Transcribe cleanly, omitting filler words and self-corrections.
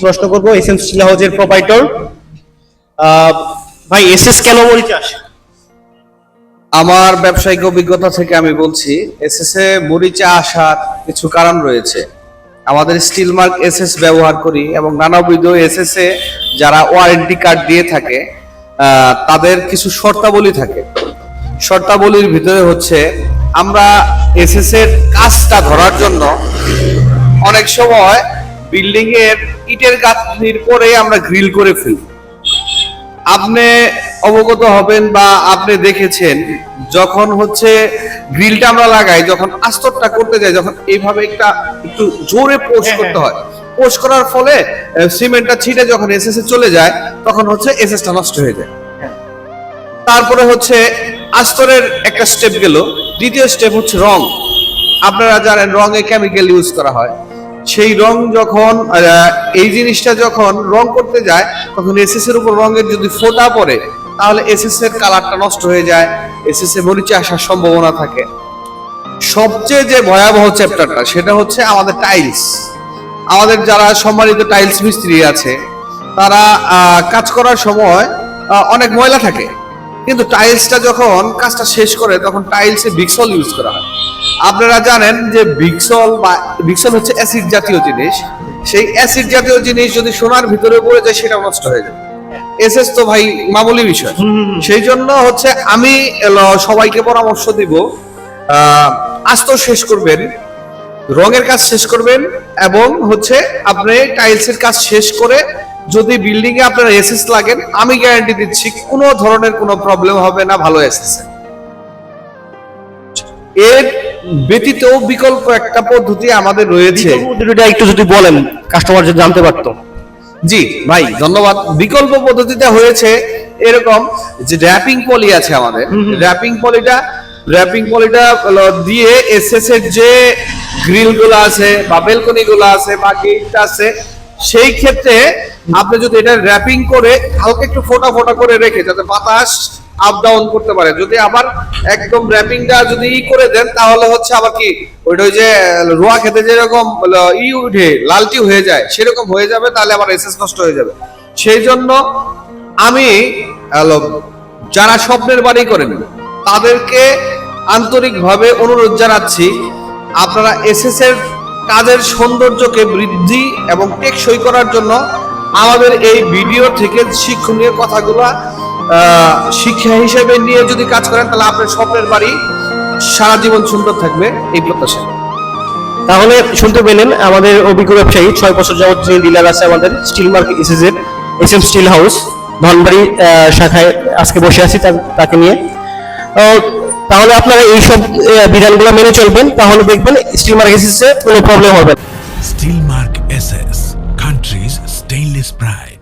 প্রশ্ন করব SM still হাউসের প্রোপাইটর ভাই এসএস কেন মরিচা আসে? আমার ব্যবসায়িক অভিজ্ঞতা থেকে আমি বলছি এসএস এ মরিচা আসার কিছু কারণ রয়েছে। আমাদের স্টিল মার্ক এসএস ব্যবহার করি এবং নানাবিধ এসএস এ যারা ওয়ারেন্টি কার্ড দিয়ে থাকে তাদের কিছু শর্তাবলী থাকে। শর্তাবলীর ভিতরে হচ্ছে আমরা এসএস এর কাজটা ধরার জন্য অনেক সময় বিল্ডিং এর ইটের গাঁথনির পরে আমরা গ্রিল করে ফেলি। আপনি অবগত হবেন বা আপনি দেখেছেন যখন হচ্ছে গ্রিলটা আমরা লাগাই, যখন আস্তরটা করতে যাই, যখন এইভাবে একটু জোরে পোস্ট করতে হয়, পোস্ট করার ফলে সিমেন্টটা ছিটে যখন এসএস এ চলে যায় তখন হচ্ছে এসএসটা নষ্ট হয়ে যায়। তারপরে হচ্ছে আস্তরের একটা স্টেপ গেল, দ্বিতীয় স্টেপ হচ্ছে রং। আপনারা জানেন রঙে কেমিক্যাল ইউজ করা হয়। সেই রং যখন এই জিনিসটা যখন রং করতে যায় তখন এসএস এর উপর রঙের যদি ফোঁটা পড়ে তাহলে এসএস এর কালারটা নষ্ট হয়ে যায়, এসএস এ মরিচা আসার সম্ভাবনা থাকে। সবচেয়ে যে ভয়াবহ চ্যাপ্টারটা সেটা হচ্ছে আমাদের টাইলস। আমাদের যারা সম্মানিত টাইলস মিস্ত্রি আছে তারা কাজ করার সময় অনেক ময়লা থাকে, কিন্তু টাইলসটা যখন কাজটা শেষ করে তখন টাইলসে ভিক্সল ইউজ করা হয়। আপনারা জানেন যে ভিক্সল হচ্ছে অ্যাসিড জাতীয় জিনিস। সেই অ্যাসিড জাতীয় জিনিস যদি সোনার ভিতরে পড়ে যায় সেটা নষ্ট হয়ে যায়। এসএস তো ভাই মামুলি বিষয়। সেই জন্য হচ্ছে আমি সবাইকে পরামর্শ দিব, আস্তর শেষ করবেন, রঙের কাজ শেষ করবেন এবং হচ্ছে আপনি টাইলসের কাজ শেষ করে যদি বিল্ডিং এ আপনার এসএস লাগেন আমি গ্যারান্টি দিচ্ছি কোনো ধরনের কোনো প্রবলেম হবে না ভালো এসএস। এর ব্যতীত বিকল্প একটা পদ্ধতি আমাদের রয়েছে, পদ্ধতিটা একটু যদি বলেন কাস্টমার যদি জানতে পারতো। জি ভাই ধন্যবাদ। বিকল্প পদ্ধতিটা হয়েছে এরকম যে র্যাপিং পলি আছে আমাদের। র্যাপিং পলিটা দিয়ে এসএস এর যে গ্রিল গুলো আছে বা বেলকনি গুলো আছে বা গেটটা আছে সেই ক্ষেত্রে আপনি যদি এটা র্যাপিং করে হালকা একটু ফোটা ফোটা করে রেখে যাতে বাতাস আপ ডাউন করতে পারে, যদি আবার একদম র্যাপিংটা যদি করে দেন তাহলে হচ্ছে আবার কি ওইটা ওই যে রোয়া খেতে যেরকম উঠে লালটি হয়ে যায় সেরকম হয়ে যাবে, তাহলে আবার এসএস নষ্ট হয়ে যাবে। সেই জন্য আমি যারা স্বপ্নের বাড়ি করেন তাদেরকে আন্তরিকভাবে অনুরোধ জানাচ্ছি আপনারা এসএস এর কাজের সৌন্দর্যকে বৃদ্ধি এবং টেকসই করার জন্য আমাদের এই ভিডিও থেকে শিক্ষণীয় কথাগুলো শিক্ষা হিসেবে নিয়ে যদি কাজ করেন তাহলে আপনার স্বপ্নের বাড়ি সারা জীবন সুন্দর থাকবে এই প্রত্যাশা। তাহলে শুনতে পেলেন আমাদের অভিজ্ঞ ব্যবসায়ী 6 বছর যাবত যিনি ডিলার আছে আমাদের স্টিল মার্ক এসএস এর এসএম স্টিল হাউস ধনবাড়ি শাখায় আজকে বসে আছি তাকে নিয়ে। তাহলে আপনারা এই সব বিধানগুলো মেনে চলবেন, তাহলে দেখবেন স্টিল মার্ক এসএস এ কোনো প্রবলেম হবে না। Steel Mark SS, country's stainless pride.